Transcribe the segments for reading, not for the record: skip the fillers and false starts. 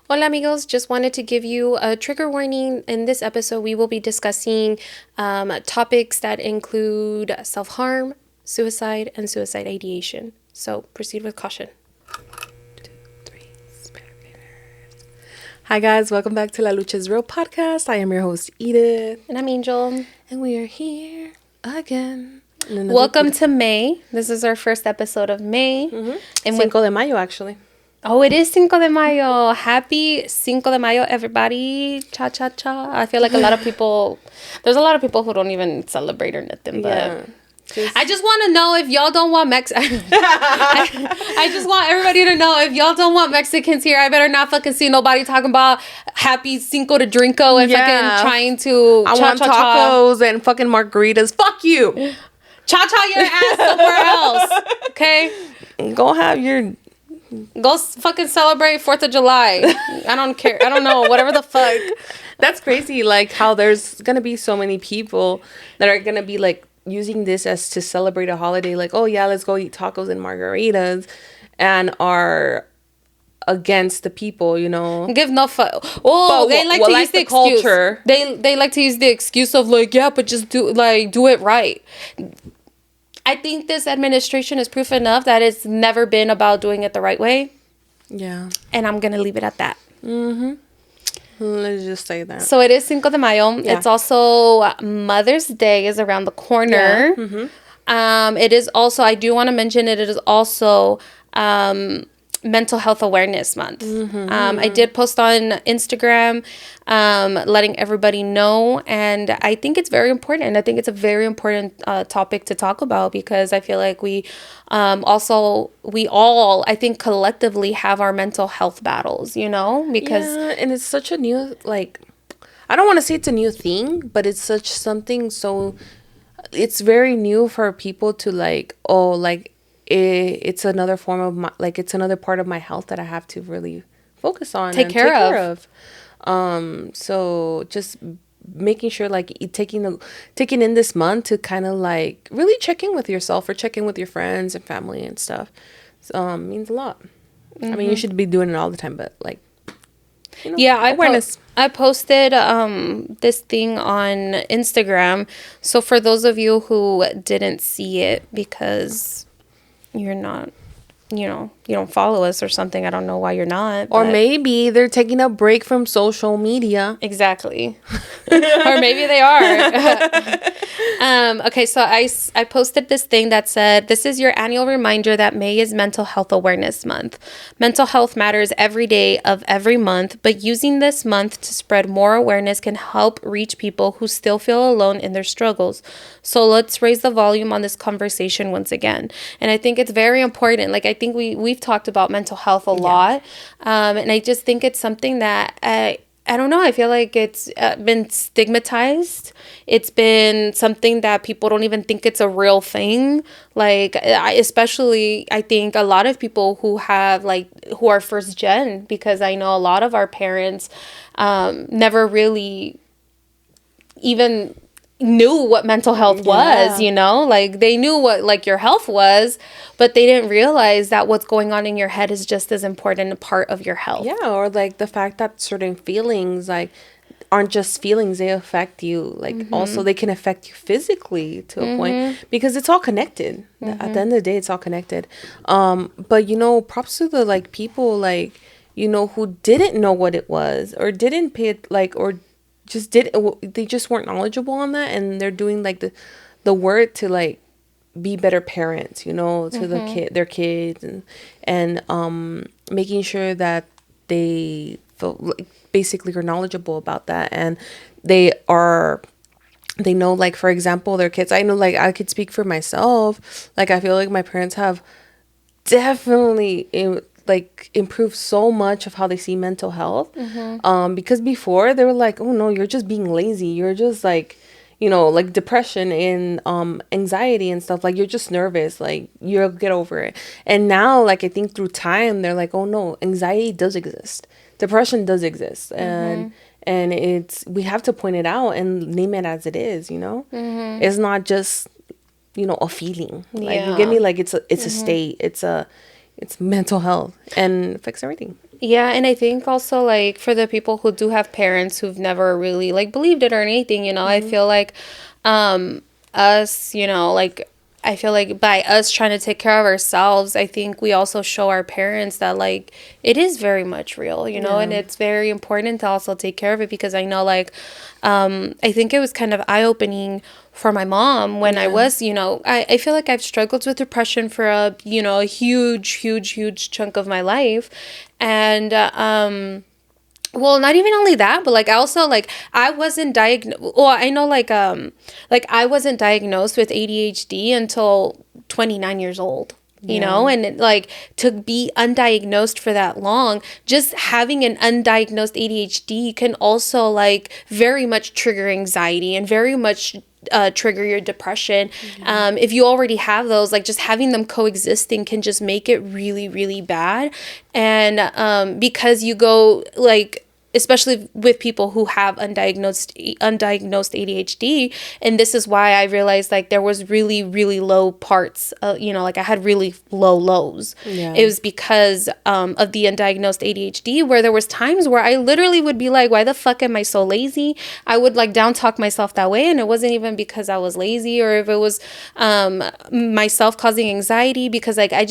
Hola, amigos. Just wanted to give you a trigger warning. In this episode, we will be discussing topics that include self harm, suicide, and suicide ideation. So proceed with caution. 2, 3, Hi, guys. Welcome back to La Lucha's Real podcast. I am your host, Edith. And I'm Angel. And we are here again. Welcome to May. This is our first episode of May. Mm-hmm. And Cinco de Mayo, actually. Oh, it is Cinco de Mayo. Happy Cinco de Mayo, everybody. Cha, cha, cha. I feel like there's a lot of people who don't even celebrate or nothing, but... Yeah. I just want to know if y'all don't want I just want everybody to know if y'all don't want Mexicans here, I better not fucking see nobody talking about happy Cinco de Drinko and fucking trying to I want tacos and fucking margaritas. Fuck you. Cha-cha your ass somewhere else. Okay? Go fucking celebrate 4th of July. I don't care. I don't know. Whatever the fuck. That's crazy. Like how there's going to be so many people that are going to be like using this as to celebrate a holiday. Like, oh yeah, let's go eat tacos and margaritas, and are against the people, you know. Give no fuck. Oh, they like to use the excuse. Culture. They like to use the excuse of like, yeah, but just do it right. I think this administration is proof enough that it's never been about doing it the right way. Yeah. And I'm going to leave it at that. Mm-hmm. Let's just say that. So it is Cinco de Mayo. Yeah. It's also Mother's Day is around the corner. Yeah. Mm-hmm. It is also, I do want to mention it is also Mental Health Awareness Month. Mm-hmm. I did post on Instagram letting everybody know, and I think it's very important. I think it's a very important topic to talk about, because I feel like we all, I think collectively have our mental health battles, you know, because... Yeah, and it's such a new, like, I don't want to say it's a new thing, but it's such something so... It's very new for people to like, oh, like, it's another form of my, like, it's another part of my health that I have to really focus on, take care of. So just making sure, like, taking in this month to kind of like really check in with yourself or check in with your friends and family and stuff, means a lot. Mm-hmm. I mean, you should be doing it all the time, but like, you know, yeah, awareness. I posted this thing on Instagram. So for those of you who didn't see it because you're not, you know, you don't follow us or something, I don't know why you're not. Or maybe they're taking a break from social media. Exactly. Or maybe they are. Okay, so I posted this thing that said, this is your annual reminder that May is Mental Health Awareness Month. Mental health matters every day of every month, but using this month to spread more awareness can help reach people who still feel alone in their struggles. So let's raise the volume on this conversation once again. And I think it's very important. Like, I think we've talked about mental health a lot. And I just think it's something that I don't know. I feel like it's been stigmatized. It's been something that people don't even think it's a real thing. Like, especially, I think a lot of people who are first gen, because I know a lot of our parents never really even knew what mental health was, you know, like they knew what like your health was, but they didn't realize that what's going on in your head is just as important a part of your health. Yeah, or like the fact that certain feelings like aren't just feelings, they affect you, like also they can affect you physically to a point, because it's all connected. At the end of the day, it's all connected. But you know, props to the like people like, you know, who didn't know what it was or didn't pay it, like, or they just weren't knowledgeable on that, and they're doing like the work to like be better parents, you know, to their kids, and making sure that they feel like basically are knowledgeable about that, and they know, like, for example, their kids. I know, like, I could speak for myself, like, I feel like my parents have definitely like improve so much of how they see mental health, because before they were like, oh no, you're just being lazy, you're just like, you know, like depression and anxiety and stuff, like you're just nervous, like you'll get over it. And now, like, I think through time they're like, oh no, anxiety does exist, depression does exist, and we have to point it out and name it as it is, you know. It's not just, you know, a feeling, like, you get me, like it's a state, it's mental health, and affects everything. Yeah, and I think also like for the people who do have parents who've never really like believed it or anything, I feel like us, like I feel like by us trying to take care of ourselves, I think we also show our parents that like it is very much real, and it's very important to also take care of it, because I know like I think it was kind of eye-opening for my mom when I was, I feel like I've struggled with depression for a huge chunk of my life. And well, not even only that, but like I also like I wasn't diagnosed. Well, I know like I wasn't diagnosed with ADHD until 29 years old. And like to be undiagnosed for that long, just having an undiagnosed ADHD can also like very much trigger anxiety and very much trigger your depression. If you already have those, like just having them coexisting can just make it really, really bad. And because you go like, especially with people who have undiagnosed ADHD. And this is why I realized like there was really, really low parts, like I had really low lows. Yeah. It was because of the undiagnosed ADHD, where there was times where I literally would be like, why the fuck am I so lazy? I would like down talk myself that way. And it wasn't even because I was lazy or if it was myself causing anxiety, because like I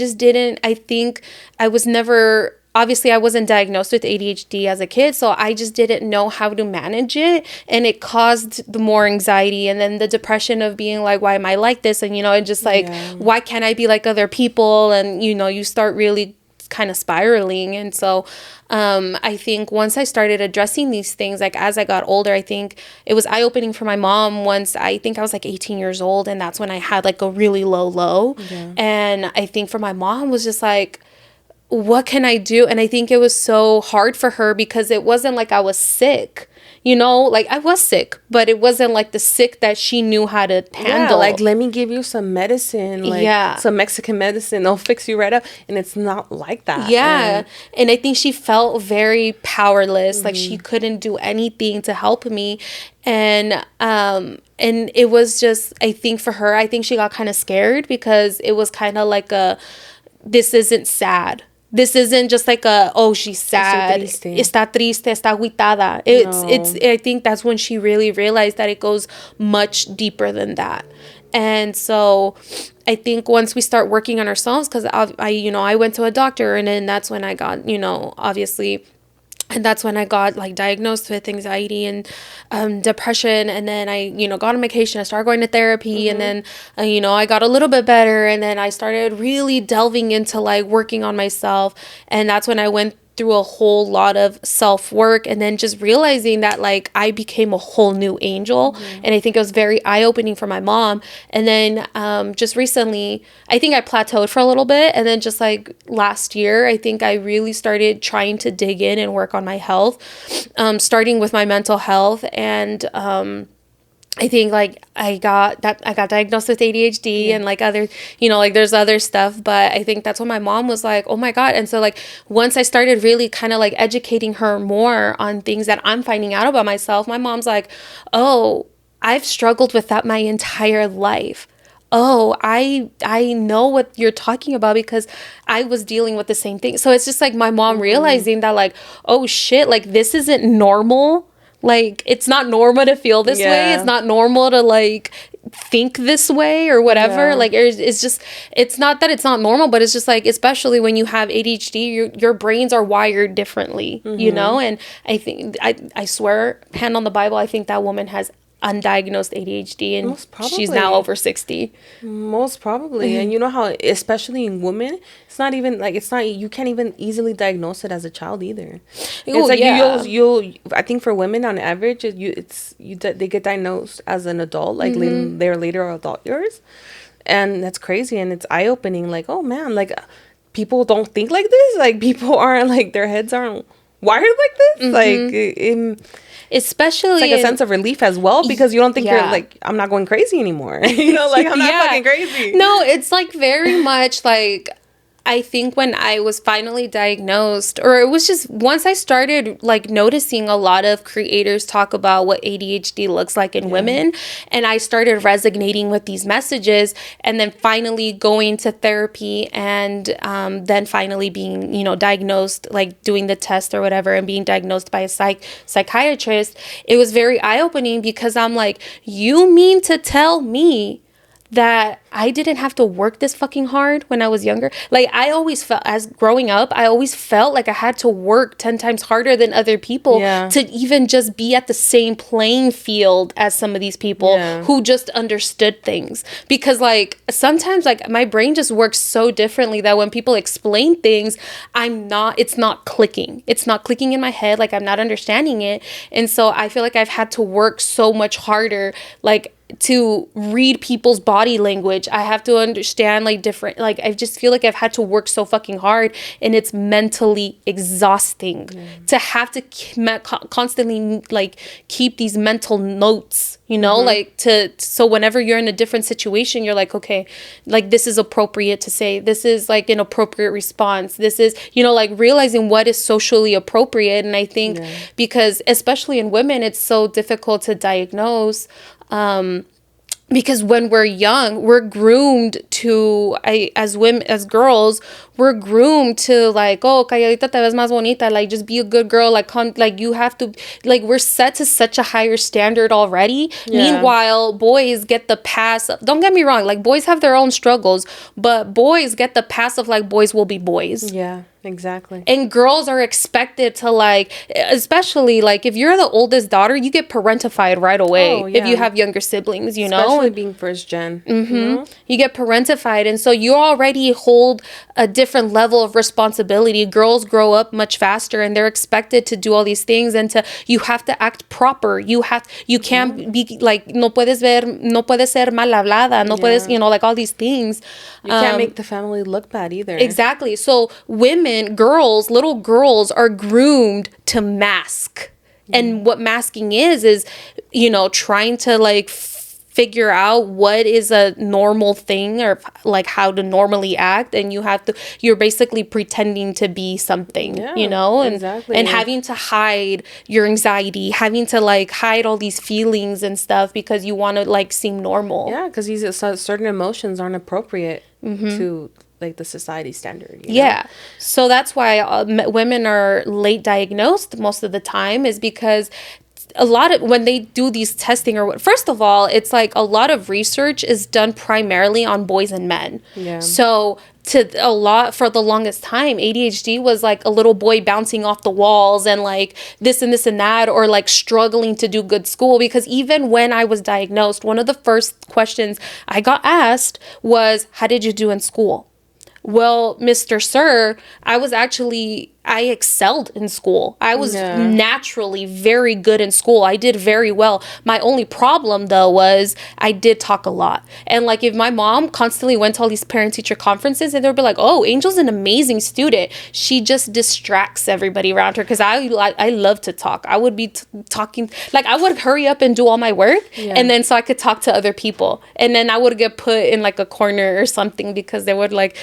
think I was never... Obviously, I wasn't diagnosed with ADHD as a kid, so I just didn't know how to manage it, and it caused the more anxiety and then the depression of being like, why am I like this? And, and just like, why can't I be like other people? And, you start really kind of spiraling. And so I think once I started addressing these things, like as I got older, I think it was eye-opening for my mom once I think I was like 18 years old, and that's when I had like a really low. Yeah. And I think for my mom was just like, what can I do? And I think it was so hard for her because it wasn't like I was sick, like I was sick, but it wasn't like the sick that she knew how to handle. Yeah, like, let me give you some medicine, like some Mexican medicine, they'll fix you right up. And it's not like that. Yeah. And I think she felt very powerless. Like she couldn't do anything to help me. And it was just, I think for her, I think she got kind of scared because it was kind of like this isn't sad. This isn't just like she's sad. Está triste, está agitada. It's. I think that's when she really realized that it goes much deeper than that. And so I think once we start working on ourselves, because I went to a doctor, and then that's when I got, obviously... And that's when I got like diagnosed with anxiety and depression. And then I, got on medication. I started going to therapy. And then, I got a little bit better. And then I started really delving into like working on myself. And that's when I went through a whole lot of self-work, and then just realizing that like I became a whole new angel. And I think it was very eye-opening for my mom. And then just recently, I think I plateaued for a little bit, and then just like last year, I think I really started trying to dig in and work on my health, starting with my mental health. And I think like I got diagnosed with ADHD and like other, like there's other stuff, but I think that's when my mom was like, oh my God. And so like once I started really kind of like educating her more on things that I'm finding out about myself, my mom's like, oh, I've struggled with that my entire life. Oh, I know what you're talking about because I was dealing with the same thing. So it's just like my mom realizing that like, oh shit, like this isn't normal. Like, it's not normal to feel this way. It's not normal to, like, think this way or whatever. Yeah. Like, it's just, it's not that it's not normal, but it's just, like, especially when you have ADHD, your brains are wired differently, And I think, I swear, hand on the Bible, I think that woman has undiagnosed ADHD, and she's now over 60. Most probably. And you know how, especially in women, it's not even like, you can't even easily diagnose it as a child either. It's like you'll I think for women on average, they get diagnosed as an adult, like their later adult years. And that's crazy. And it's eye opening. Like, oh man, like people don't think like this. Like people aren't like, their heads aren't wired like this. Like, especially it's like a sense of relief as well, because you don't think you're like, I'm not going crazy anymore. Like I'm not fucking crazy. No, it's like very much like I think when I was finally diagnosed, or it was just once I started like noticing a lot of creators talk about what ADHD looks like in women, and I started resonating with these messages, and then finally going to therapy, and then finally being, diagnosed, like doing the test or whatever, and being diagnosed by a psychiatrist, it was very eye-opening, because I'm like, you mean to tell me that I didn't have to work this fucking hard when I was younger? Like, I always felt, as growing up, I always felt like I had to work 10 times harder than other people to even just be at the same playing field as some of these people who just understood things. Because like sometimes like my brain just works so differently that when people explain things, it's not clicking. It's not clicking in my head. Like, I'm not understanding it. And so I feel like I've had to work so much harder, like, to read people's body language. I have to understand like different, like, I just feel like I've had to work so fucking hard, and it's mentally exhausting to have to constantly like keep these mental notes, like so whenever you're in a different situation, you're like, okay, like, this is appropriate to say, this is like an appropriate response, this is, like realizing what is socially appropriate. And I think because especially in women, it's so difficult to diagnose, because when we're young, we're groomed to, as women, as girls, we're groomed to like, oh, calladita te ves más bonita, like, just be a good girl, like, like, you have to, like, we're set to such a higher standard already. Meanwhile, boys get the pass. Don't get me wrong, like, boys have their own struggles, but boys get the pass of like, boys will be boys. Exactly. And girls are expected to, like, especially like if you're the oldest daughter, you get parentified right away. If you have younger siblings, especially being first gen. You get parentified, and so you already hold a different level of responsibility. Girls grow up much faster, and they're expected to do all these things, and you have to act proper. You can't be like, no puedes ser mal hablada, no puedes, like all these things. You can't make the family look bad either. Exactly. So women, little girls are groomed to mask. And what masking is, trying to like figure out what is a normal thing, or like how to normally act. And you're basically pretending to be something, and, and having to hide your anxiety, having to like hide all these feelings and stuff because you want to like seem normal. Yeah, because these certain emotions aren't appropriate to like the society standard. So that's why women are late diagnosed most of the time, is because a lot of when they do these testing, or first of all, it's like a lot of research is done primarily on boys and men. So for the longest time, ADHD was like a little boy bouncing off the walls and like this and this and that, or like struggling to do good school. Because even when I was diagnosed, one of the first questions I got asked was, how did you do in school? Well, Mr. Sir, I excelled in school. I was naturally very good in school. I did very well. My only problem, though, was I did talk a lot. And, like, if my mom constantly went to all these parent-teacher conferences, and they'd be like, oh, Angel's an amazing student. She just distracts everybody around her, because I love to talk. I would be talking. Like, I would hurry up and do all my work, and then so I could talk to other people. And then I would get put in, like, a corner or something, because they would, like,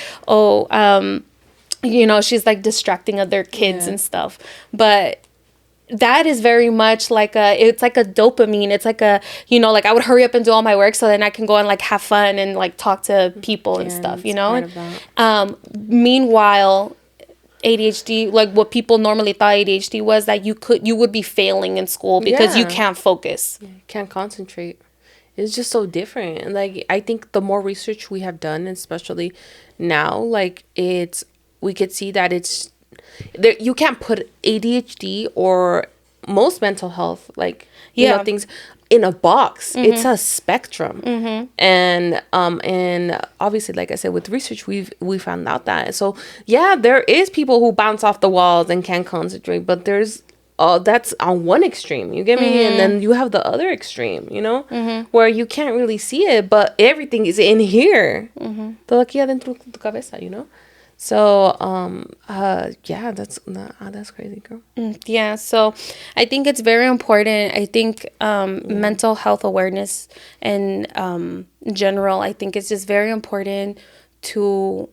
she's like distracting other kids and stuff. But that is very much like it's like a dopamine. It's like like I would hurry up and do all my work so then I can go and like have fun and like talk to people and stuff, Meanwhile, ADHD, like what people normally thought ADHD was, that you would be failing in school because you can't focus. Can't concentrate. It's just so different. And like, I think the more research we have done, especially now, like we could see that it's there. You can't put ADHD or most mental health, like, things in a box. It's a spectrum. And obviously, like I said, with research, we found out that. So yeah, there is people who bounce off the walls and can't concentrate, but there's that's on one extreme, you get me? And then you have the other extreme, where you can't really see it, but everything is in here. Todo aquí adentro de tu cabeza, So, that's crazy, girl. Yeah, so I think it's very important. I think mental health awareness and in general, I think it's just very important to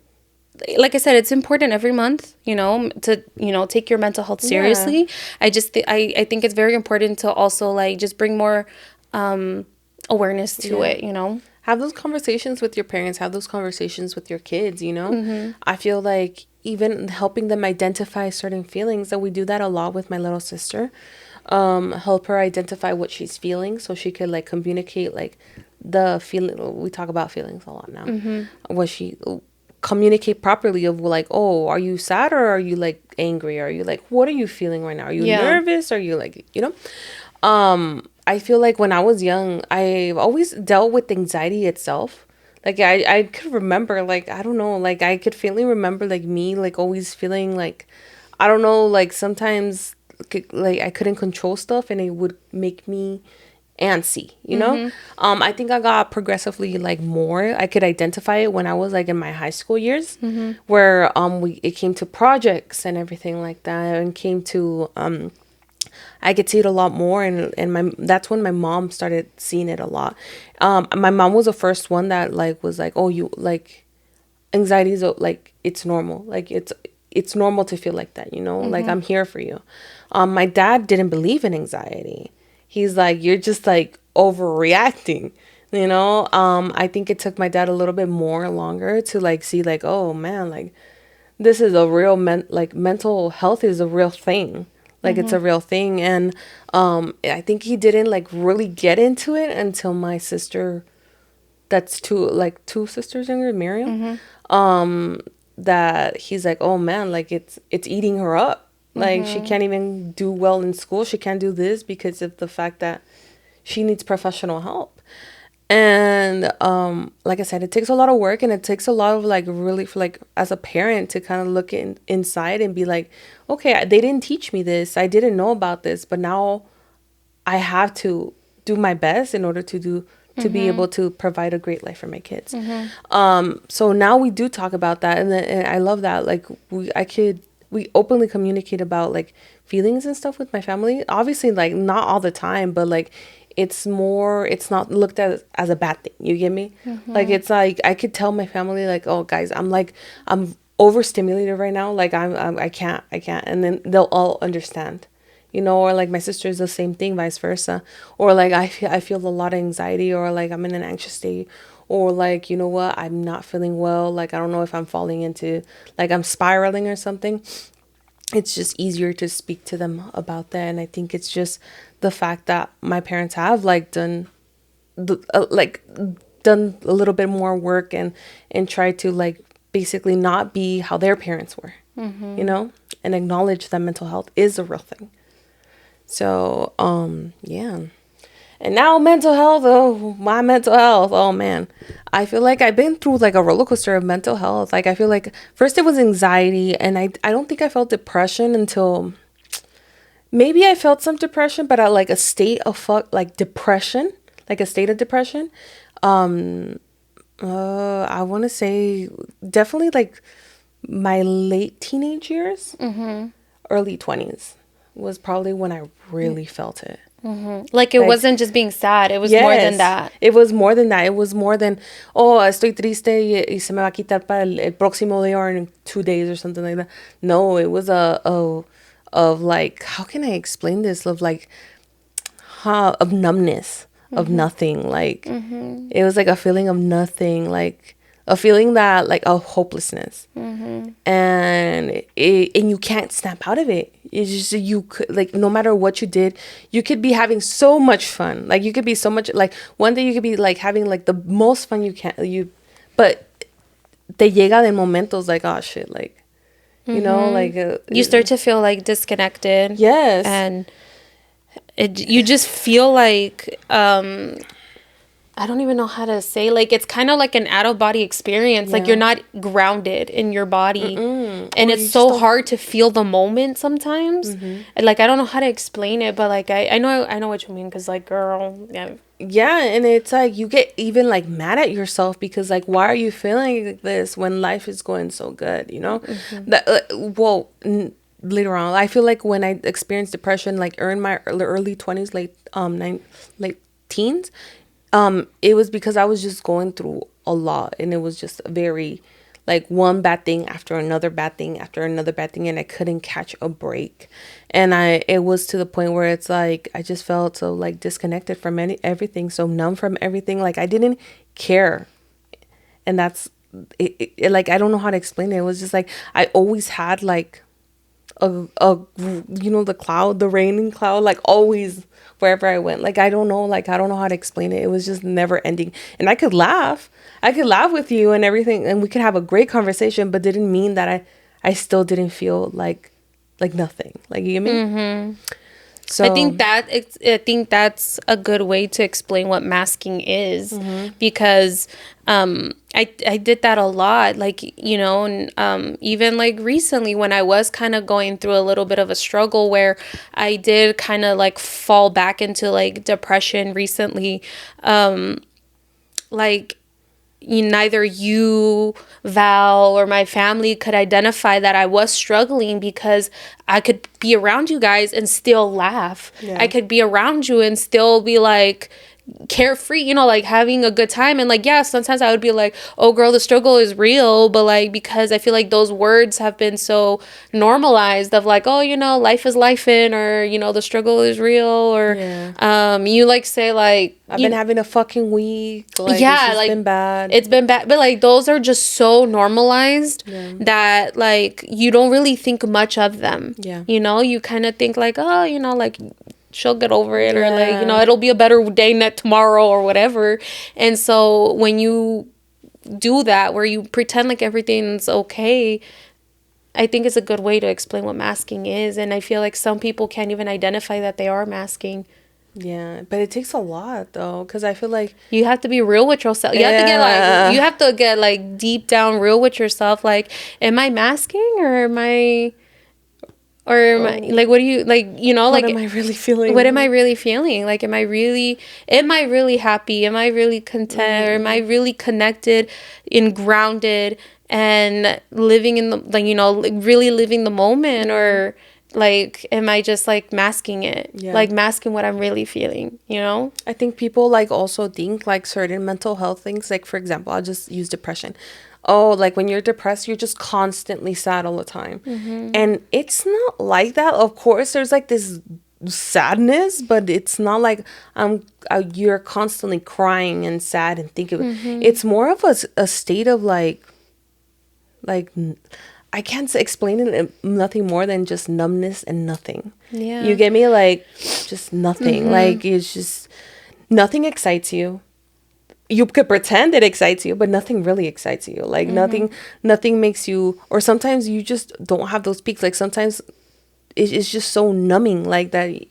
like I said, it's important every month, to, take your mental health seriously. Yeah. I think it's very important to also like just bring more awareness to it, Have those conversations with your parents, have those conversations with your kids, I feel like even helping them identify certain feelings, that we do that a lot with my little sister. Help her identify what she's feeling so she could like communicate like the feeling. We talk about feelings a lot now. What she communicate properly of like, oh, are you sad or are you like angry? Are you like, what are you feeling right now? Are you nervous? Are you like, I feel like when I was young, I've always dealt with anxiety itself. Like I could remember, like, I don't know, like I could faintly remember like me like always feeling like, I don't know, like sometimes like I couldn't control stuff and it would make me antsy, I think I got progressively like more, I could identify it when I was like in my high school years, where it came to projects and everything like that, and came to I could see it a lot more, and that's when my mom started seeing it a lot. My mom was the first one that like was like, oh, you like anxiety is like it's normal, like it's normal to feel like that, like I'm here for you. My dad didn't believe in anxiety. He's like, you're just like overreacting, I think it took my dad a little bit more longer to like see like, oh man, like this is a real mental health is a real thing. Like it's a real thing. And I think he didn't like really get into it until my sister, that's two sisters younger, Miriam, that he's like, oh man, like it's eating her up. Like she can't even do well in school. She can't do this because of the fact that she needs professional help. And like I said, it takes a lot of work, and it takes a lot of like really for like as a parent to kind of look inside and be like, okay, they didn't teach me this, I didn't know about this, but now I have to do my best in order to be able to provide a great life for my kids. So now we do talk about that, and I love that, like we openly communicate about like feelings and stuff with my family. Obviously, like not all the time, but like it's not looked at as a bad thing. You get me? Like it's like I could tell my family like, oh guys, I'm overstimulated right now. Like I can't. And then they'll all understand, or like my sister is the same thing, vice versa. Or like I feel a lot of anxiety, or like I'm in an anxious state, or like, you know what, I'm not feeling well. Like, I don't know if I'm falling into, like I'm spiraling or something. It's just easier to speak to them about that. And I think it's just the fact that my parents have like done a little bit more work and tried to like basically not be how their parents were, and acknowledge that mental health is a real thing. So, yeah. And now mental health, my mental health, oh man. I feel like I've been through like a roller coaster of mental health. Like I feel like first it was anxiety, and I don't think I felt depression until maybe I felt some depression, but at like a state of depression, like a state of depression. I want to say definitely like my late teenage years, early 20s was probably when I really felt it. Like it wasn't just being sad. It was more than that. It was more than that. It was more than, oh, estoy triste y se me va a quitar para el próximo día or in 2 days or something like that. No, it was of like, how can I explain this? Of like, of numbness, of nothing. Like, it was like a feeling of nothing, like a feeling that like of hopelessness. And you can't snap out of it. It's just you could like, no matter what you did, you could be having so much fun. Like you could be so much like one day you could be like having like the most fun you can, but te llega de momentos like, oh shit, like like you start to feel like disconnected. Yes. And you just feel like I don't even know how to say, like it's kind of like an out of body experience. Like you're not grounded in your body. And it's so hard to feel the moment sometimes. And like I don't know how to explain it, but like I know what you mean, because like girl, yeah, and it's like you get even like mad at yourself because like, why are you feeling like this when life is going so good, that later on I feel like when I experienced depression like in my early 20s, late teens, it was because I was just going through a lot, and it was just very like one bad thing after another bad thing after another bad thing, and I couldn't catch a break. And it was to the point where it's like I just felt so like disconnected from everything, so numb from everything. Like I didn't care. And that's it, like I don't know how to explain it. It was just like I always had like a the raining cloud, like always wherever I went. Like I don't know how to explain it. It was just never ending. And I could laugh with you and everything, and we could have a great conversation, but didn't mean that I still didn't feel like nothing. Like, you get me? Mm-hmm. So I think that's a good way to explain what masking is, because I did that a lot, like, and even like recently when I was kind of going through a little bit of a struggle where I did kind of like fall back into like depression recently, like neither you, Val, or my family could identify that I was struggling, because I could be around you guys and still laugh. Yeah. I could be around you and still be like carefree, like having a good time. And like, yeah, sometimes I would be like, oh girl, the struggle is real, but like, because I feel like those words have been so normalized of like, oh, life is lifing, or the struggle is real, or you like say like, I've been having a fucking week, like, yeah, it's been bad, but like those are just so normalized that like you don't really think much of them. You kind of think like, oh, like she'll get over it, or like, it'll be a better day tomorrow or whatever. And so when you do that, where you pretend like everything's okay, I think it's a good way to explain what masking is. And I feel like some people can't even identify that they are masking. Yeah, but it takes a lot though, because I feel like you have to be real with yourself. You have to get like deep down real with yourself. Like, am I masking, or am I like, what do you like, like, what am I really feeling? What am I really feeling? Like, am I really happy? Am I really content? Or am I really connected and grounded and living in the, like, really living the moment? Or like, am I just like masking it? Like masking what I'm really feeling, I think people like also think like certain mental health things, like for example, I'll just use depression. Oh, like when you're depressed, you're just constantly sad all the time. And it's not like that. Of course, there's like this sadness, but it's not like you're constantly crying and sad and thinking. It's more of a state of like I can't explain it, nothing more than just numbness and nothing. Yeah. You get me? Like, just nothing. Like, it's just, nothing excites you. You could pretend it excites you, but nothing really excites you. Like, nothing makes you, or sometimes you just don't have those peaks. Like, sometimes it's just so numbing, like that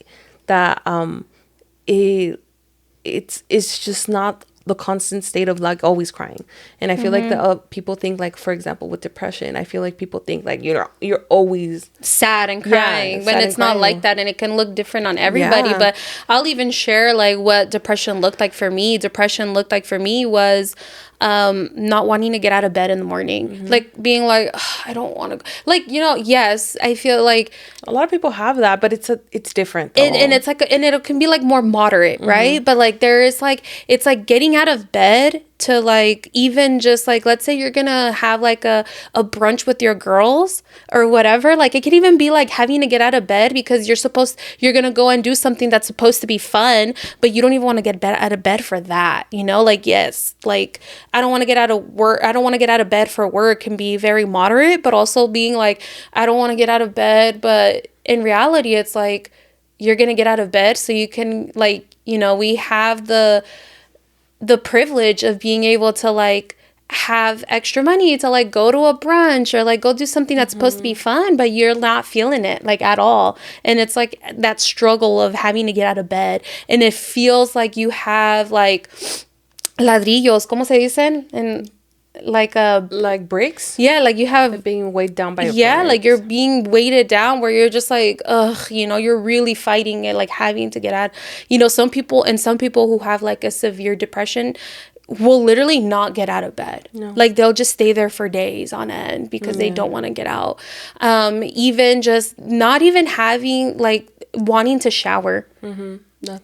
it's just not the constant state of like always crying. And I feel like the people think like, for example, with depression, I feel like people think like you're always sad and crying, when it's not like that, and it can look different on everybody. But I'll even share like what depression looked like for me. Depression looked like for me was not wanting to get out of bed in the morning, like being like, I don't want to, like, yes, I feel like a lot of people have that, but it's different though. And it's like, and it can be like more moderate, right? But like there is like, it's like getting out of bed to like, even just like, let's say you're gonna have like a brunch with your girls or whatever, like it could even be like having to get out of bed because you're gonna go and do something that's supposed to be fun, but you don't even want to get out of bed for that, like, yes, like I don't want to get out of bed for work can be very moderate, but also being like, I don't want to get out of bed, but in reality it's like you're gonna get out of bed so you can, like, we have the privilege of being able to like have extra money to like go to a brunch or like go do something that's supposed to be fun, but you're not feeling it like at all. And it's like that struggle of having to get out of bed, and it feels like you have like ladrillos, ¿cómo se dicen? And like bricks. Yeah, like you have like being weighed down by like you're being weighted down, where you're just like, ugh, you're really fighting it, like having to get out. Some people who have like a severe depression will literally not get out of bed. No. Like they'll just stay there for days on end because they don't want to get out. Even just not even having like wanting to shower.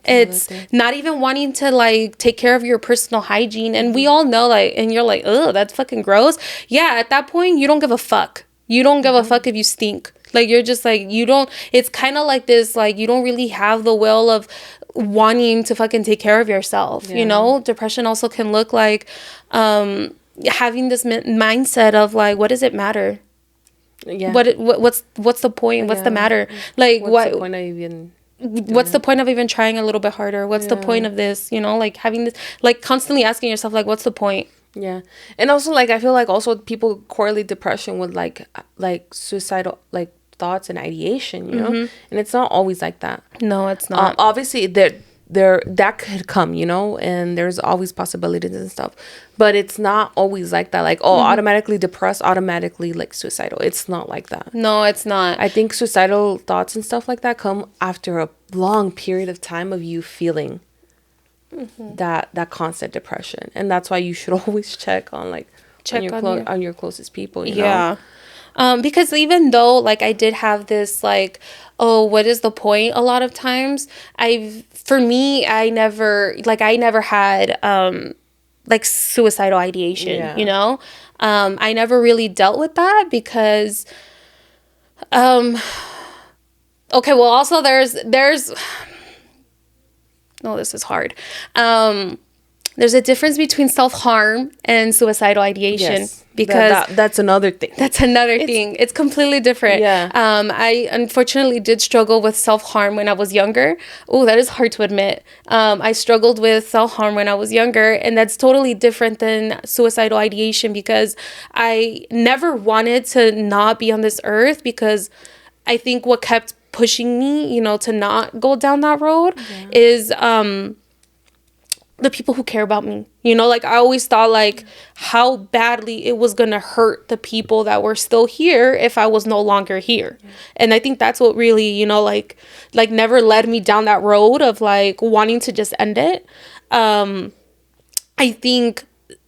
It's not even wanting to like take care of your personal hygiene. And we all know, like, and you're like, oh, that's fucking gross. Yeah, at that point, you don't give a fuck. You don't give a fuck if you stink. Like, you're just like, you don't, it's kind of like this, like, you don't really have the will of wanting to fucking take care of yourself, you know? Depression also can look like having this mindset of like, what does it matter? Yeah. What's the point? What's the matter? Like, what's the point of even... What's the point of even trying a little bit harder? What's the point of this? You know, like having this, like constantly asking yourself, like, what's the point? Yeah. And also, like, I feel like also people correlate depression with like suicidal, like, thoughts and ideation, you know? And it's not always like that. No, it's not. Obviously, there that could come, you know, and there's always possibilities and stuff, but it's not always like that. Like, automatically depressed, automatically like suicidal. It's not like that. No, it's not. I think suicidal thoughts and stuff like that come after a long period of time of you feeling that constant depression, and that's why you should always check on your closest people, you know? Because even though like I did have this like, oh, what is the point? A lot of times I never had like suicidal ideation, you know? I never really dealt with that because okay, well also there's no, this is hard. There's a difference between self-harm and suicidal ideation, because that's another thing. It's completely different. Yeah. I unfortunately did struggle with self-harm when I was younger. Oh, that is hard to admit. I struggled with self-harm when I was younger, and that's totally different than suicidal ideation, because I never wanted to not be on this earth, because I think what kept pushing me, you know, to not go down that road is the people who care about me, you know, like I always thought like how badly it was gonna hurt the people that were still here if I was no longer here. And I think that's what really, you know, like never led me down that road of like wanting to just end it. I think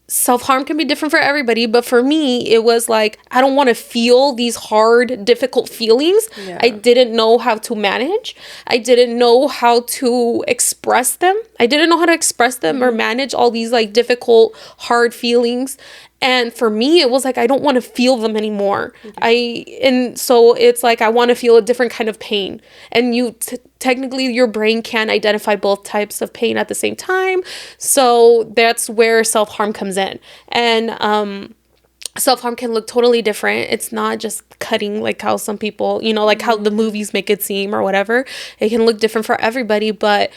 self-harm can be different for everybody, but for me it was like I don't want to feel these hard, difficult feelings. I didn't know how to manage. I didn't know how to express them. Or manage all these like difficult, hard feelings. And for me, it was like, I don't want to feel them anymore. And so it's like, I want to feel a different kind of pain. And technically your brain can identify both types of pain at the same time. So that's where self-harm comes in. And, self-harm can look totally different. It's not just cutting like how some people, you know, like how the movies make it seem or whatever. It can look different for everybody, but,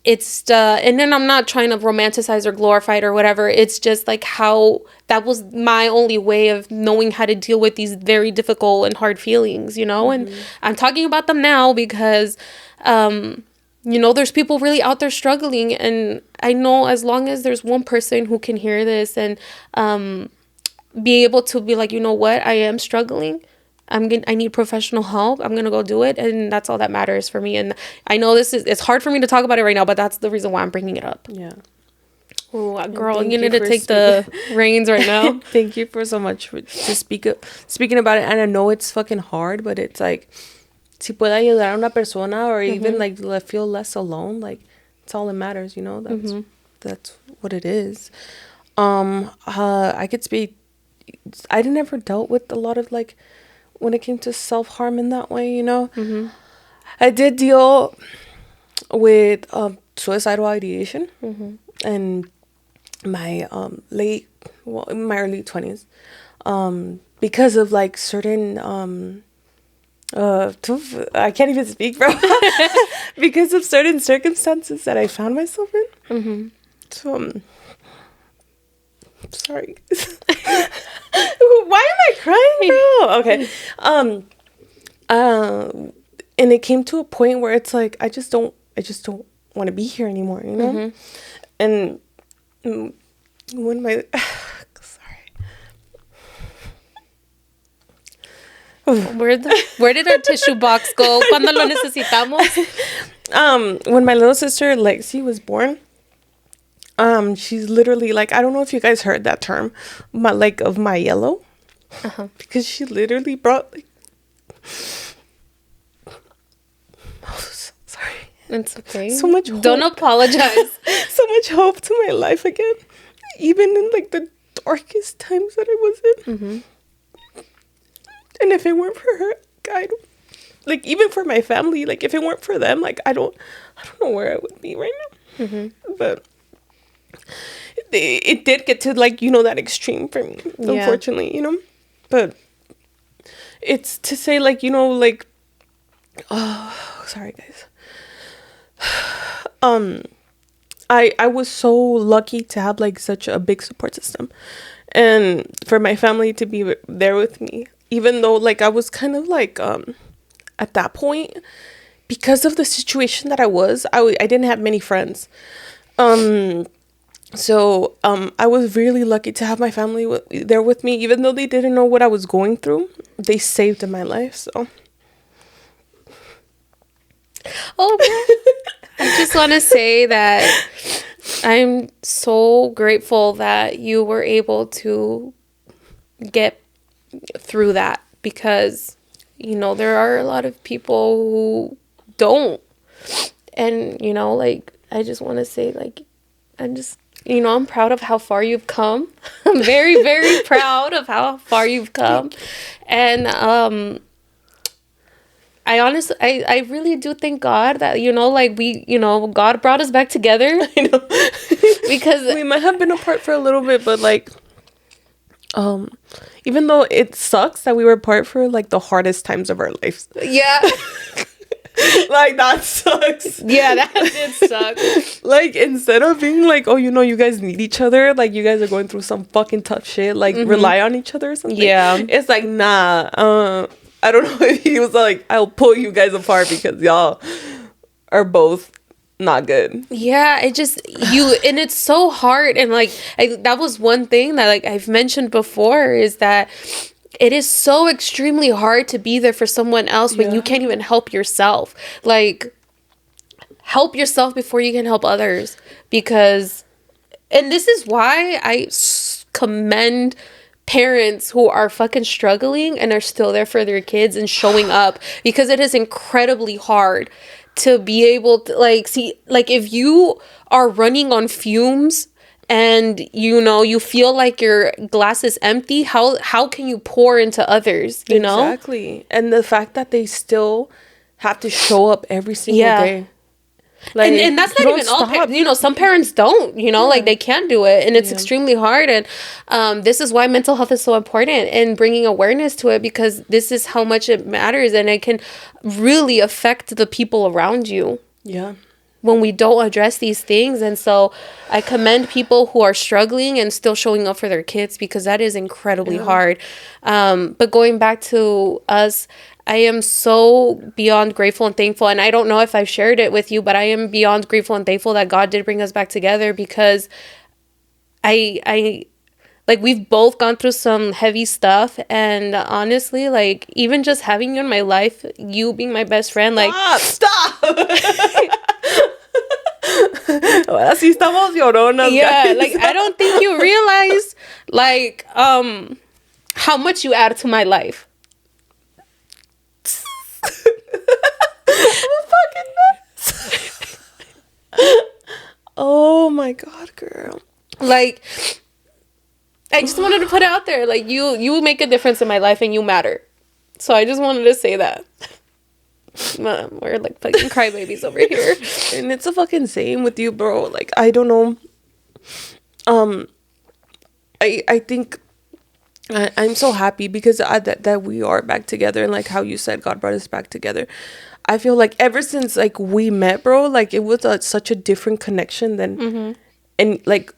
it's and then I'm not trying to romanticize or glorify it or whatever. It's just like how that was my only way of knowing how to deal with these very difficult and hard feelings, you know. And I'm talking about them now because you know, there's people really out there struggling, and I know as long as there's one person who can hear this and be able to be like, you know what, I am struggling, I need professional help, I'm gonna go do it, and that's all that matters for me. And I know it's hard for me to talk about it right now, but that's the reason why I'm bringing it up. Oh, girl, you need to take the reins right now. Thank you for so much for speaking about it. And I know it's fucking hard, but it's like, si puede ayudar a una persona, or even like feel less alone, like it's all that matters, you know. That's what it is. I could speak. I never dealt with a lot of like, when it came to self-harm in that way, you know. I did deal with suicidal ideation in my early 20s, because of like certain I can't even speak, bro. Because of certain circumstances that I found myself in. So sorry. Why am I crying, bro? Okay. And it came to a point where it's like I just don't want to be here anymore, you know. And when my where did our tissue box go cuando lo necesitamos? When my little sister Lexi was born, she's literally like, I don't know if you guys heard that term, my yellow, because she literally brought like, oh, sorry. It's okay. So much hope. Don't apologize. So much hope to my life again. Even in like the darkest times that I was in. Mm-hmm. And if it weren't for her, I don't, like, even for my family, like, if it weren't for them, like, I don't know where I would be right now. Mm-hmm. But it did get to, like, you know, that extreme for me, unfortunately, you know. But it's to say, like, you know, like, oh, sorry, guys. I was so lucky to have, like, such a big support system, and for my family to be there with me, even though, like, I was kind of like at that point, because of the situation that I didn't have many friends. So I was really lucky to have my family there with me, even though they didn't know what I was going through. They saved my life. So I just want to say that I'm so grateful that you were able to get through that, because, you know, there are a lot of people who don't. And, you know, like, I just want to say, like, you know, I'm proud of how far you've come. I'm very, very proud of how far you've come. And I really do thank God that, you know, like, God brought us back together. I know. Because we might have been apart for a little bit, but, like, even though it sucks that we were apart for, like, the hardest times of our lives. Yeah. Like, that sucks. Yeah, that did suck. Like, instead of being like, oh, you know, you guys need each other, like, you guys are going through some fucking tough shit, like, rely on each other or something. Yeah. It's like, nah, I don't know if he was like, I'll pull you guys apart because y'all are both not good. Yeah, and it's so hard. And, like, that was one thing that, like, I've mentioned before, is that it is so extremely hard to be there for someone else when you can't even help yourself. Like, help yourself before you can help others. Because, and this is why I commend parents who are fucking struggling and are still there for their kids and showing up, because it is incredibly hard to be able to, like, see, like, if you are running on fumes and, you know, you feel like your glass is empty, how can you pour into others, you know? Exactly. And the fact that they still have to show up every single day. Like, and that's not even all you know, some parents don't, you know, like, they can't do it, and it's extremely hard. And this is why mental health is so important, and bringing awareness to it, because this is how much it matters, and it can really affect the people around you. Yeah. When we don't address these things. And so I commend people who are struggling and still showing up for their kids, because that is incredibly hard. But going back to us, I am so beyond grateful and thankful. And I don't know if I've shared it with you, but I am beyond grateful and thankful that God did bring us back together, because I like, we've both gone through some heavy stuff. And honestly, like, even just having you in my life, you being my best friend, like... Stop! Así estamos lloronas, yeah, guys. like, I don't think you realize, like, how much you add to my life. I'm fucking nuts. Oh my God, girl. Like, I just wanted to put it out there. Like, you make a difference in my life, and you matter. So I just wanted to say that. We're like fucking crybabies over here. And it's a fucking same with you, bro. Like, I don't know. I think I'm so happy because that we are back together, and like how you said, God brought us back together. I feel like ever since, like, we met, bro, like, it was such a different connection than, and like,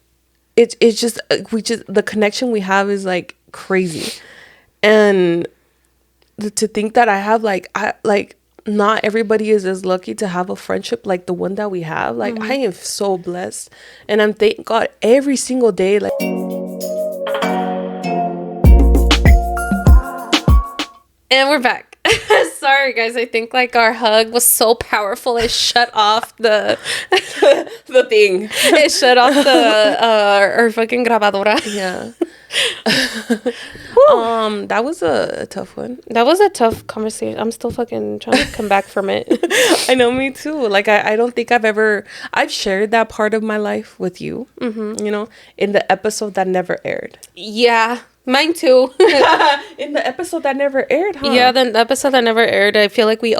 it's just the connection we have is like crazy. And to think that I have, like, not everybody is as lucky to have a friendship like the one that we have. Like, I am so blessed, and I'm thank God every single day. Like, and we're back. Sorry, guys. I think like our hug was so powerful it shut off the The thing. it shut off the our fucking grabadora. Yeah. That was a tough one. That was a tough conversation. I'm still fucking trying to come back from it. I know, me too. Like, I don't think I've shared that part of my life with you, you know, in the episode that never aired. Yeah, mine too. In the episode that never aired, huh? Yeah, the episode that never aired, I feel like we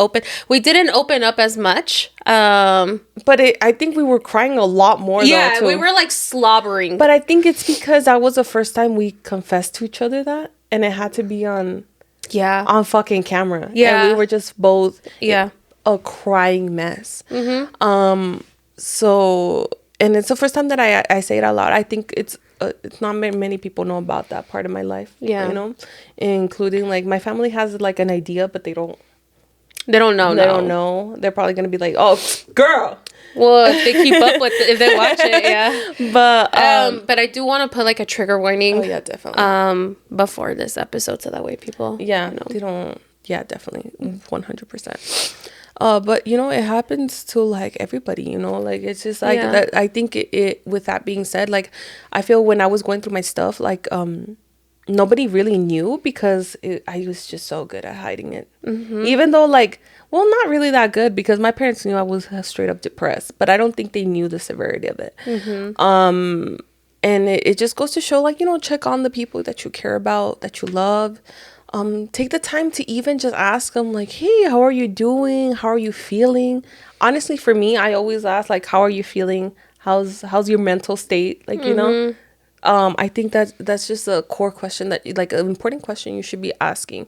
didn't open up as much. But I think we were crying a lot more, yeah, though, too. we were like slobbering. But I think it's because that was the first time we confessed to each other that, and it had to be on fucking camera. Yeah. And we were just both Yeah. a crying mess. So, and it's the first time that I say it out loud. I think it's not many people know about that part of my life. Yeah. You know, including like my family has like an idea, but they don't know. They don't know. They're probably gonna be like, "Oh, girl." Well, if they keep up with if they watch it, yeah. But I do want to put like a trigger warning. Oh yeah, definitely. Before this episode, so that way people. Yeah, know. they don't. Yeah, definitely, 100%. But you know, it happens to like everybody. You know, like it's just like that. I think it. With that being said, like I feel when I was going through my stuff, like nobody really knew because I was just so good at hiding it. Even though like, well, not really that good because my parents knew I was straight up depressed, but I don't think they knew the severity of it. And it just goes to show, like, you know, check on the people that you care about, that you love. Take the time to even just ask them, like, hey, how are you doing? How are you feeling? Honestly, for me, I always ask, like, how are you feeling? How's your mental state? Like, you know, I think that's just a core question that, like, an important question you should be asking.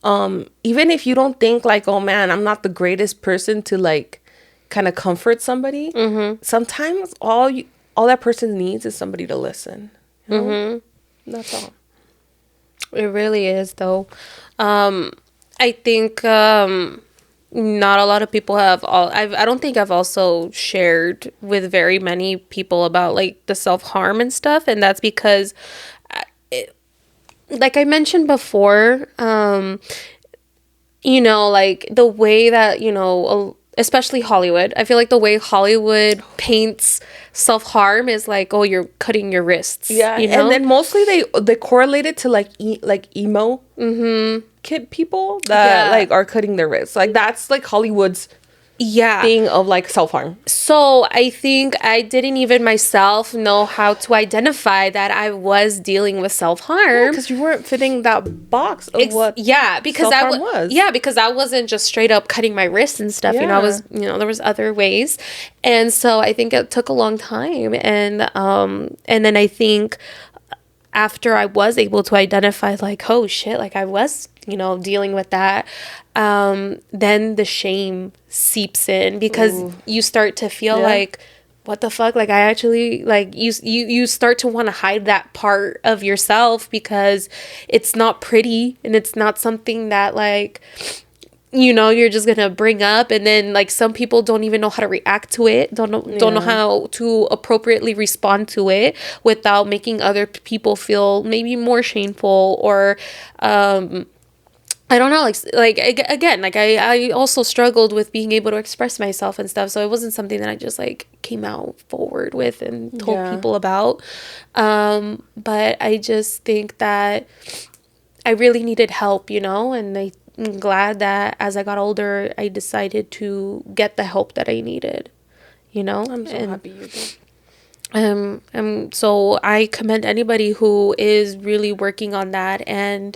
Even if you don't think, like, oh, man, I'm not the greatest person to, like, kind of comfort somebody. Sometimes all that person needs is somebody to listen. You know? That's all. It really is, though. I think not a lot of people have I don't think I've also shared with very many people about like the self-harm and stuff, and that's because like I mentioned before, you know, like the way that, you know, especially Hollywood, I feel like the way Hollywood paints self-harm is like, oh, you're cutting your wrists. Yeah, you know? And then mostly they correlate it to like emo kid people that like are cutting their wrists. Like that's like Hollywood's thing of like self-harm. So I think I didn't even myself know how to identify that I was dealing with self-harm. Because you weren't fitting that box of what because self-harm was. Yeah, because I wasn't just straight up cutting my wrists and stuff. You know, I was, you know, there was other ways. And so I think it took a long time. And then I think after I was able to identify like, oh shit, like I was, you know, dealing with that, then the shame seeps in because you start to feel like, what the fuck, like I actually, like you start to want to hide that part of yourself because it's not pretty and it's not something that like, you know, you're just gonna bring up, and then like some people don't even know how to react to it, don't know how to appropriately respond to it without making other people feel maybe more shameful or I don't know, like again, like I also struggled with being able to express myself and stuff, so it wasn't something that I just like came out forward with and told people about. But I just think that I really needed help, you know, and I'm glad that as I got older, I decided to get the help that I needed, you know. I'm so happy you did. So I commend anybody who is really working on that. And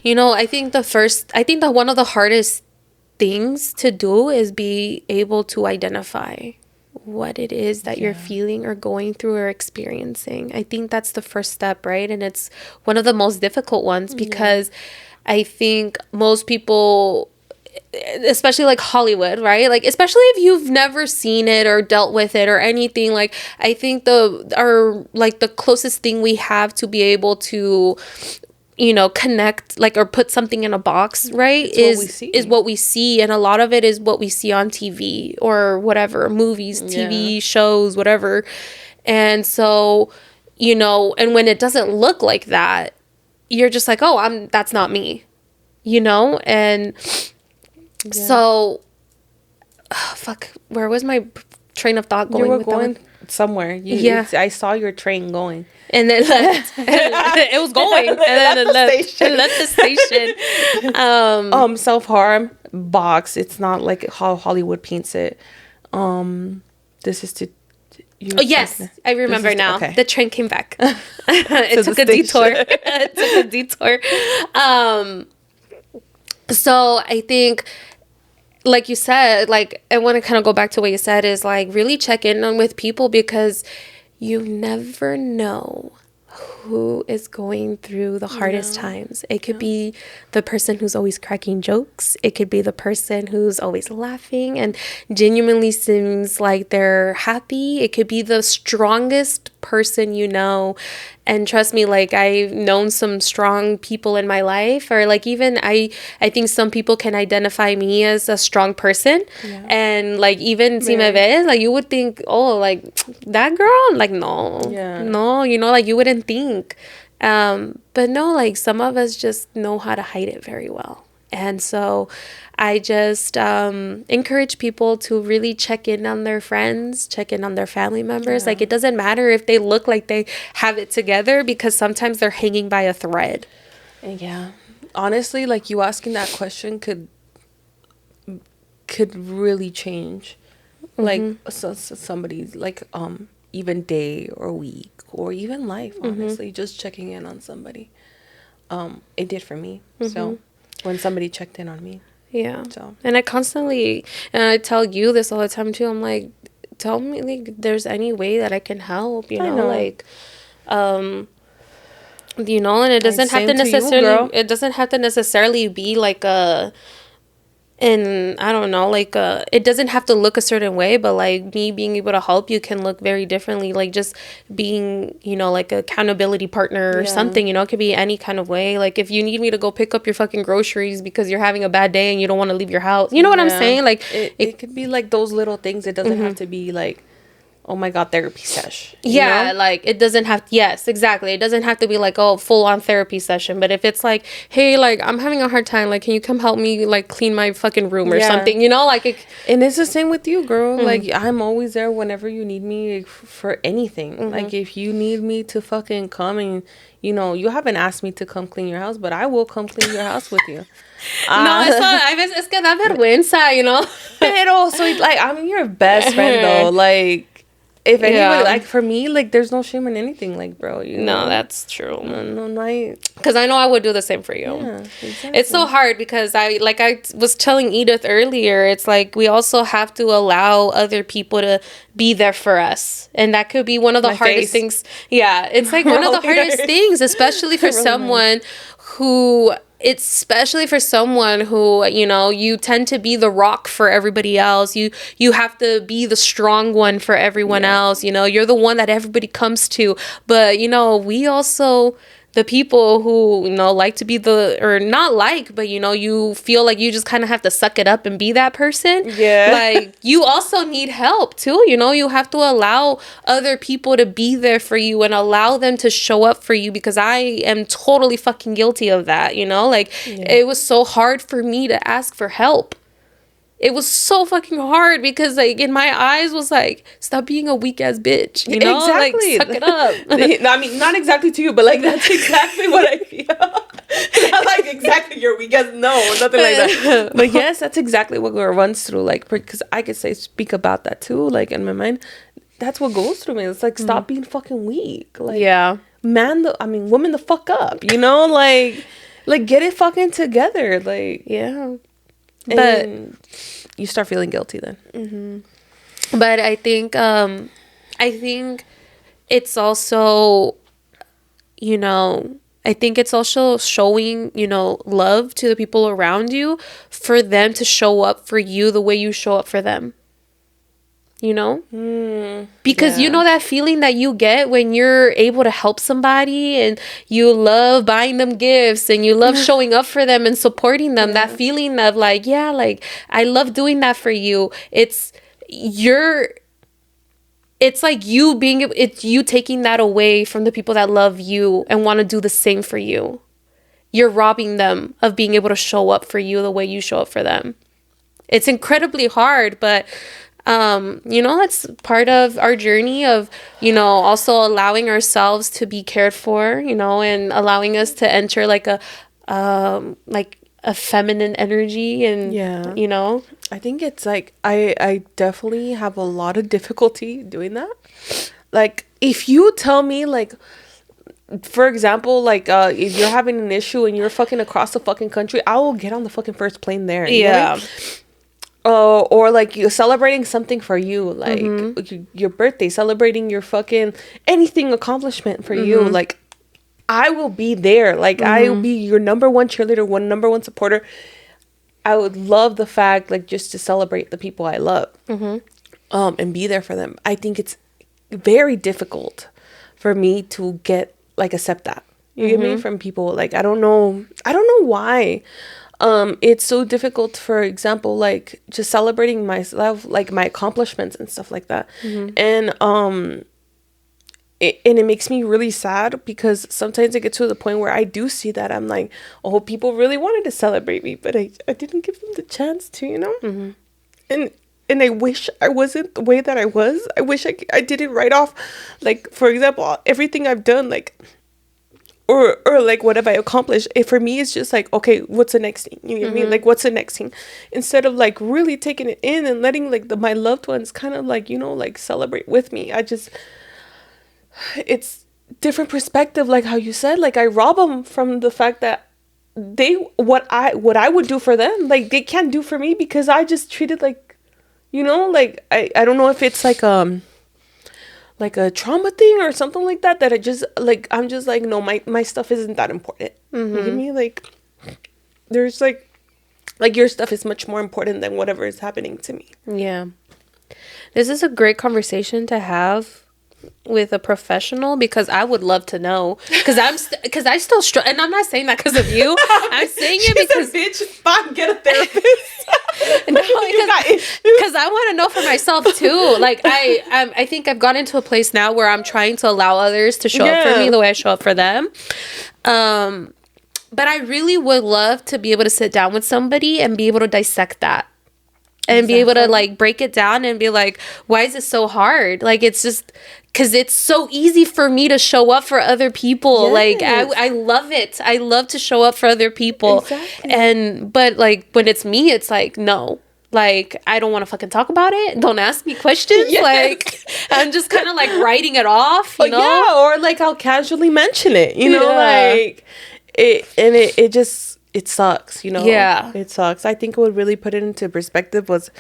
you know, I think that one of the hardest things to do is be able to identify what it is that you're feeling or going through or experiencing. I think that's the first step, right? And it's one of the most difficult ones because I think most people, especially like Hollywood, right? Like, especially if you've never seen it or dealt with it or anything, like I think the closest thing we have to be able to, you know, connect like or put something in a box, right, is what we see, and a lot of it is what we see on TV or whatever, movies, TV shows, whatever. And so, you know, and when it doesn't look like that, you're just like, oh, that's not me, you know? And so, fuck, where was my train of thought going? You were with going somewhere. I saw your train going. And then left. It was going. And then it left the station. Self-harm box. It's not like how Hollywood paints it. This is to... Yes, I remember now. Okay. The train came back. It took a detour. So I think, like you said, like, I want to kind of go back to what you said is like really check in on with people, because you never know who is going through the hardest times. It could be the person who's always cracking jokes. It could be the person who's always laughing and genuinely seems like they're happy. It could be the strongest person you know. And trust me, like, I've known some strong people in my life, or like even I think some people can identify me as a strong person. Yeah. And like even si me ves, like you would think, oh, like that girl, like no, you know, like you wouldn't think. But no, like some of us just know how to hide it very well. And so I just encourage people to really check in on their friends, check in on their family members. Like, it doesn't matter if they look like they have it together, because sometimes they're hanging by a thread. Yeah. Honestly, like, you asking that question could really change, like, somebody's, like, even day or week or even life, honestly. Just checking in on somebody. It did for me. So when somebody checked in on me. Yeah. So. And I constantly, and I tell you this all the time too, I'm like, tell me, like, there's any way that I can help, you know, like, you know, and it doesn't have to necessarily, it doesn't have to necessarily be like and I don't know, like, it doesn't have to look a certain way, but like me being able to help you can look very differently. Like just being, you know, like a accountability partner or something, you know, it could be any kind of way. Like if you need me to go pick up your fucking groceries because you're having a bad day and you don't want to leave your house, you know what I'm saying? Like it could be like those little things. It doesn't have to be like, oh my God, therapy sesh. Yeah, know? Like it doesn't have to, yes, exactly. It doesn't have to be like, oh, full on therapy session. But if it's like, hey, like I'm having a hard time, like can you come help me like clean my fucking room or something, you know, like and it's the same with you, girl. Like I'm always there whenever you need me for anything. Like if you need me to fucking come and, you know, you haven't asked me to come clean your house, but I will come clean your house with you. No, es que da vergüenza, you know. Pero so like I'm your best friend though, like. If anybody, like, for me, like, there's no shame in anything, like, bro. You know? That's true. No, because I know I would do the same for you. Yeah, exactly. It's so hard because I was telling Edith earlier, it's like we also have to allow other people to be there for us. And that could be one of the hardest things. Yeah, it's like one of the hardest things, especially for someone who... especially for someone who, you know, you tend to be the rock for everybody else. You have to be the strong one for everyone else. You know, you're the one that everybody comes to. But, you know, we also, the people who, you know, like to be or not like, but, you know, you feel like you just kind of have to suck it up and be that person. Yeah. Like, you also need help, too. You know, you have to allow other people to be there for you and allow them to show up for you, because I am totally fucking guilty of that, you know? Like, it was so hard for me to ask for help. It was so fucking hard because, like, in my eyes was like, stop being a weak ass bitch, you know? Exactly. Like, suck it up. I mean, not exactly to you, but like that's exactly what I feel. Not like exactly your weak ass, no, nothing like that. But yes, that's exactly what runs through, like, because I could speak about that too, like in my mind. That's what goes through me. It's like, stop being fucking weak. Like, woman the fuck up, you know? Like get it fucking together, like. Yeah. But you start feeling guilty then. But I think it's also, you know, I think it's also showing, you know, love to the people around you for them to show up for you the way you show up for them. You know? Because you know that feeling that you get when you're able to help somebody and you love buying them gifts and you love showing up for them and supporting them. That feeling of like, yeah, like I love doing that for you. It's like you taking that away from the people that love you and want to do the same for you. you're robbing them of being able to show up for you the way you show up for them. It's incredibly hard, but it's part of our journey of, also allowing ourselves to be cared for, and allowing us to enter like a feminine energy. And I think it's like I definitely have a lot of difficulty doing that. Like, if you tell me, like, for example, like, if you're having an issue and you're fucking across the fucking country, I will get on the fucking first plane there. Yeah. Or like you're celebrating something for you, like your birthday, celebrating your fucking anything accomplishment for you. Like, I will be there. Like, I will be your number one cheerleader, number one supporter. I would love the fact, like, just to celebrate the people I love, and be there for them. I think it's very difficult for me to accept that. You get me? From people. Like, I don't know why. It's so difficult, for example, like, just celebrating myself, like my accomplishments and stuff like that. And it makes me really sad, because sometimes I get to the point where I do see that I'm like, oh, people really wanted to celebrate me, but I didn't give them the chance to, and I wish I wasn't the way that I was. I wish I didn't write off, like, for example, everything I've done, like, or like what have I accomplished. For me, it's just like, okay, what's the next thing? You get me? Like, what's the next thing? Instead of like really taking it in and letting like my loved ones kind of like, like celebrate with me. It's different perspective, like how you said, like I rob them from the fact that what I would do for them, like they can't do for me, because I just treated like, like I don't know if it's like a trauma thing or something like that I just like, I'm just like, no, my stuff isn't that important. You get me? Like, there's like your stuff is much more important than whatever is happening to me. Yeah. This is a great conversation to have with a professional, because I would love to know, because I still struggle, and I'm not saying that because of you. I'm saying it because bitch, fine, get a therapist. No, because I want to know for myself too. Like, I think I've gotten to a place now where I'm trying to allow others to show up for me the way I show up for them. But I really would love to be able to sit down with somebody and be able to dissect that. And be able to like break it down and be like, why is it so hard? Like, it's just because it's so easy for me to show up for other people. Yes. Like, I love it. I love to show up for other people. Exactly. But like when it's me, it's like, no, like, I don't want to fucking talk about it. Don't ask me questions. Yes. Like, I'm just kind of like writing it off, you know? Yeah, or like I'll casually mention it, like it just, it sucks, Yeah. It sucks. I think what really put it into perspective was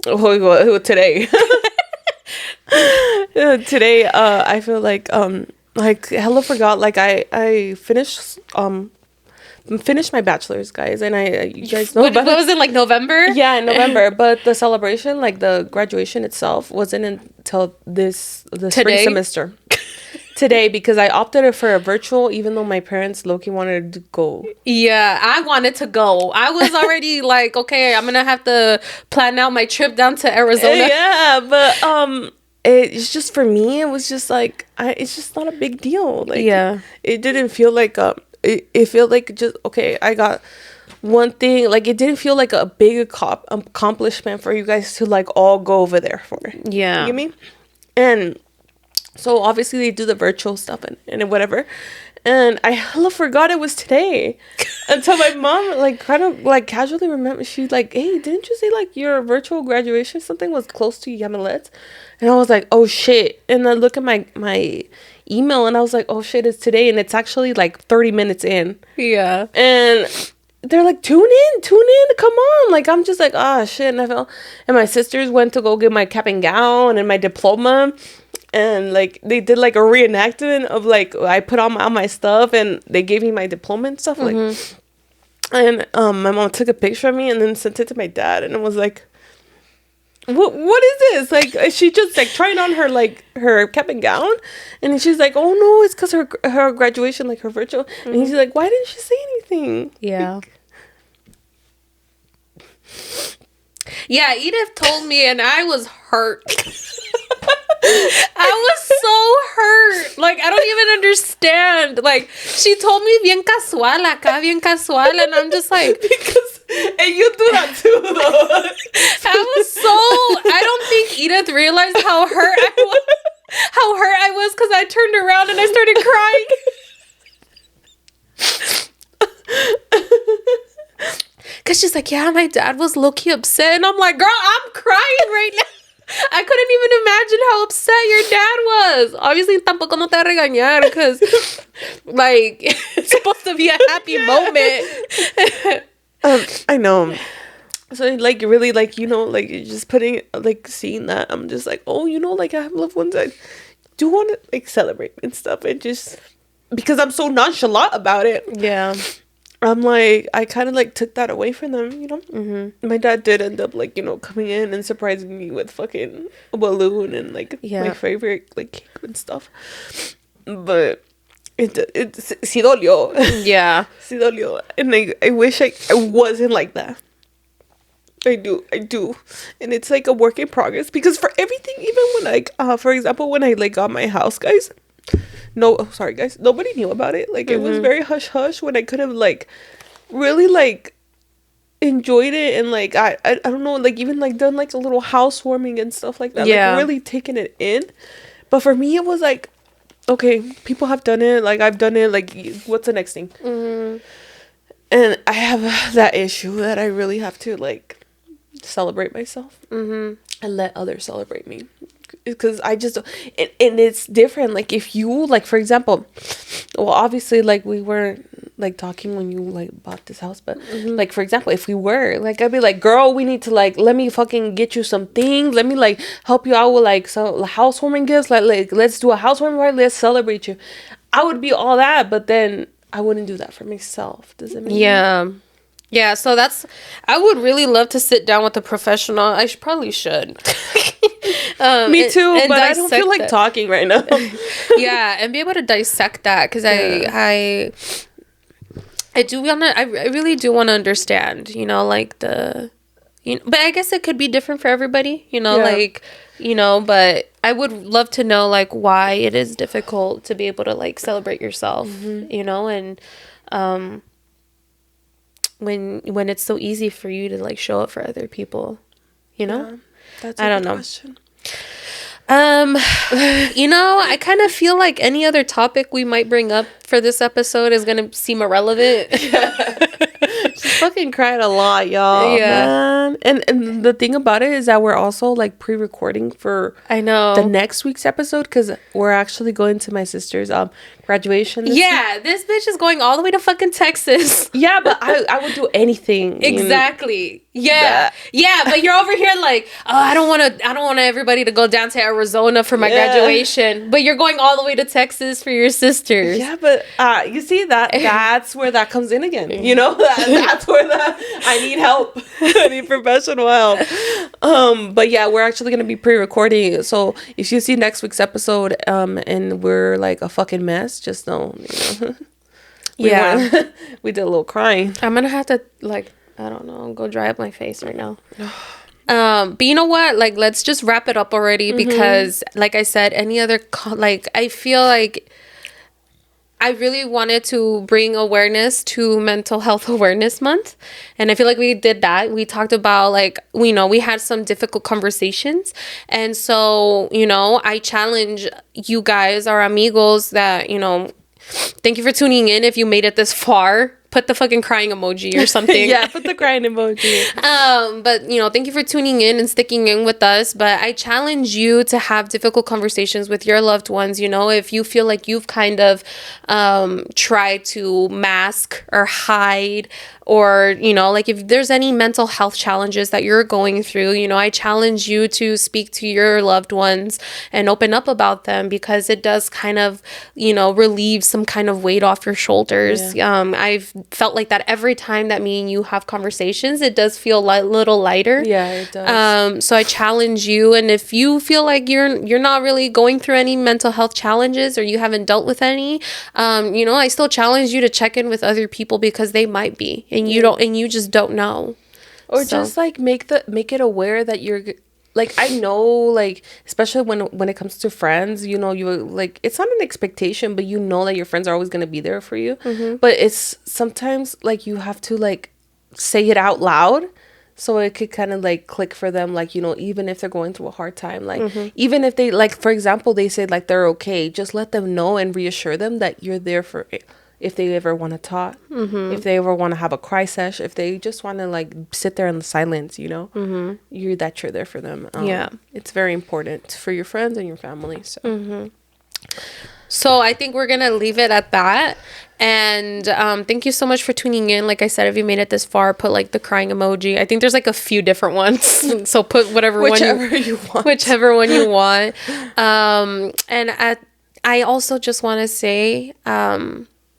today. Today, I feel like hella forgot, like I finished my bachelor's, guys, and you guys know what was it, like November? Yeah, in November, but the celebration, like the graduation itself, wasn't until the spring semester. Today, because I opted for a virtual, even though my parents low-key wanted to go. Yeah, I wanted to go. I was already like, okay, I'm gonna have to plan out my trip down to Arizona. Yeah, but it's just, for me, it was just like, it's just not a big deal. Like, yeah, it didn't feel like it felt like just, okay, I got one thing. Like, it didn't feel like a big accomplishment for you guys to like all go over there for. Yeah, you get me? And so obviously they do the virtual stuff and whatever. And I hella forgot it was today. Until my mom like kind of like casually remembered. She's like, hey, didn't you say like your virtual graduation something was close to Yamilet's? And I was like, oh shit. And I look at my email and I was like, oh shit, it's today. And it's actually like 30 minutes in. Yeah. And they're like, tune in, come on. Like, I'm just like, ah, shit. And my sisters went to go get my cap and gown and my diploma. And like they did like a reenactment of like I put on all my stuff and they gave me my diploma and stuff. Like, and my mom took a picture of me and then sent it to my dad, and it was like, what is this? Like, she just like trying on her cap and gown, and she's like, oh no, it's because her graduation, like her virtual. And he's like, why didn't she say anything? Yeah. Like, yeah, Edith told me, and I was hurt. I was so hurt. Like, I don't even understand. Like, she told me bien casual, acá bien casual, and I'm just like, because and you do that too, though. I don't think Edith realized how hurt I was because I turned around and I started crying. Because she's like, yeah, my dad was low-key upset. And I'm like, girl, I'm crying right now. I couldn't even imagine how upset your dad was. Obviously, tampoco no te va a regañar because, like, it's supposed to be a happy moment. I know. So, like, really, like, you know, like, just putting, like, seeing that, I'm just like, oh, you know, like, I have loved ones I do want to, like, celebrate and stuff. And just, because I'm so nonchalant about it. Yeah. I'm like, I kind of, like, took that away from them, you know? Mm-hmm. My dad did end up, like, you know, coming in and surprising me with fucking a balloon and, like, my favorite, like, cake and stuff. But it's sí dolió. Yeah. Sí dolió. And I wish I wasn't like that. I do. And it's, like, a work in progress. Because for everything, even when, like, for example, when I, like, got my house, guys... sorry guys, nobody knew about it. Like, it was very hush hush when I could have, like, really, like, enjoyed it. And, like, I don't know, like, even, like, done, like, a little housewarming and stuff like that. Yeah. Like, really taking it in. But for me, it was like, okay, people have done it, like, I've done it, like, what's the next thing? And I have that issue that I really have to, like, celebrate myself and let others celebrate me. Because I just, and it's different. Like, if you, like, for example, well, obviously, like, we weren't, like, talking when you, like, bought this house, but, like, for example, if we were, like, I'd be like, girl, we need to, like, let me fucking get you some things, let me, like, help you out with, like, some housewarming gifts, like let's do a housewarming party, let's celebrate you. I would be all that, but then I wouldn't do that for myself. Does it make sense? Yeah, so I would really love to sit down with a professional. I probably should. Me too, but I don't feel like talking right now. Yeah, and be able to dissect that, because I really do want to understand, you know, like but I guess it could be different for everybody, you know, like, you know, but I would love to know, like, why it is difficult to be able to, like, celebrate yourself, you know, and when it's so easy for you to, like, show up for other people, you know? Yeah, that's I don't know. Question. You know, I kind of feel like any other topic we might bring up for this episode is gonna seem irrelevant. She's fucking cried a lot, y'all. Yeah. Man. And the thing about it is that we're also, like, pre-recording for the next week's episode, because we're actually going to my sister's graduation this week. This bitch is going all the way to fucking Texas. Yeah, but I would do anything. Exactly. Yeah. But you're over here like, oh, I don't want everybody to go down to Arizona for my graduation. But you're going all the way to Texas for your sisters. Yeah, but you see that's where that comes in again. You know, that's where I need help. I need professional help. But yeah, we're actually gonna be pre-recording. So if you see next week's episode, and we're like a fucking mess, just know, you know. We did a little crying. I'm gonna have to, like, I don't know, go dry up my face right now. But you know what? Like, let's just wrap it up already, because, like I said, any other I feel like I really wanted to bring awareness to Mental Health Awareness Month. And I feel like we did that. We talked about, like, we had some difficult conversations. And so, you know, I challenge you guys, our amigos, that, you know, thank you for tuning in. If you made it this far, put the fucking crying emoji or something. Yeah, put the crying emoji. But, you know, thank you for tuning in and sticking in with us. But I challenge you to have difficult conversations with your loved ones. You know, if you feel like you've kind of tried to mask or hide, or, you know, like, if there's any mental health challenges that you're going through, you know, I challenge you to speak to your loved ones and open up about them, because it does kind of, you know, relieve some kind of weight off your shoulders. I've felt like that every time that me and you have conversations, it does feel a little lighter. Yeah, it does. So I challenge you, and if you feel like you're not really going through any mental health challenges, or you haven't dealt with any, you know, I still challenge you to check in with other people, because they might be, and you just don't know. Or just, like, make it aware that you're like I know, like especially when it comes to friends, you know, you like it's not an expectation, but you know that your friends are always going to be there for you. But it's sometimes like you have to like say it out loud so it could kind of like click for them, like, you know, even if they're going through a hard time, like even if they, like, for example, they say like they're okay, just let them know and reassure them that you're there for it. If they ever want to talk, if they ever want to have a cry sesh, if they just want to like sit there in the silence, you know, you're there for them. Yeah, it's very important for your friends and your family. So, so I think we're gonna leave it at that. And thank you so much for tuning in. Like I said, if you made it this far, put like the crying emoji. I think there's like a few different ones, so put whichever one you want. And I also just want to say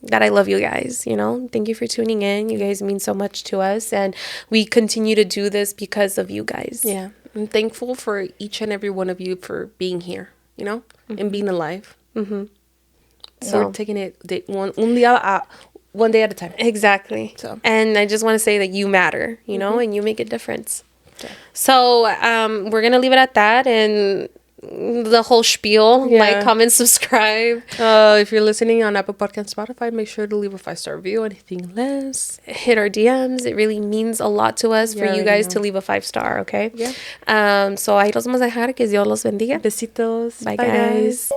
that I love you guys, you know. Thank you for tuning in. You guys mean so much to us, and we continue to do this because of you guys. Yeah, I'm thankful for each and every one of you for being here, you know, and being alive. So we're taking it one day at a time. Exactly. So, and I just want to say that you matter, you know, and you make a difference. Okay. So we're gonna leave it at that, and the whole spiel. Like, comment, subscribe. If you're listening on Apple Podcast, Spotify, make sure to leave a 5-star review. Anything less, hit our DMs. It really means a lot to us for you guys to leave a 5-star. Okay. Yeah. So ahí los vamos a dejar. Que Dios los bendiga. Besitos. Bye guys.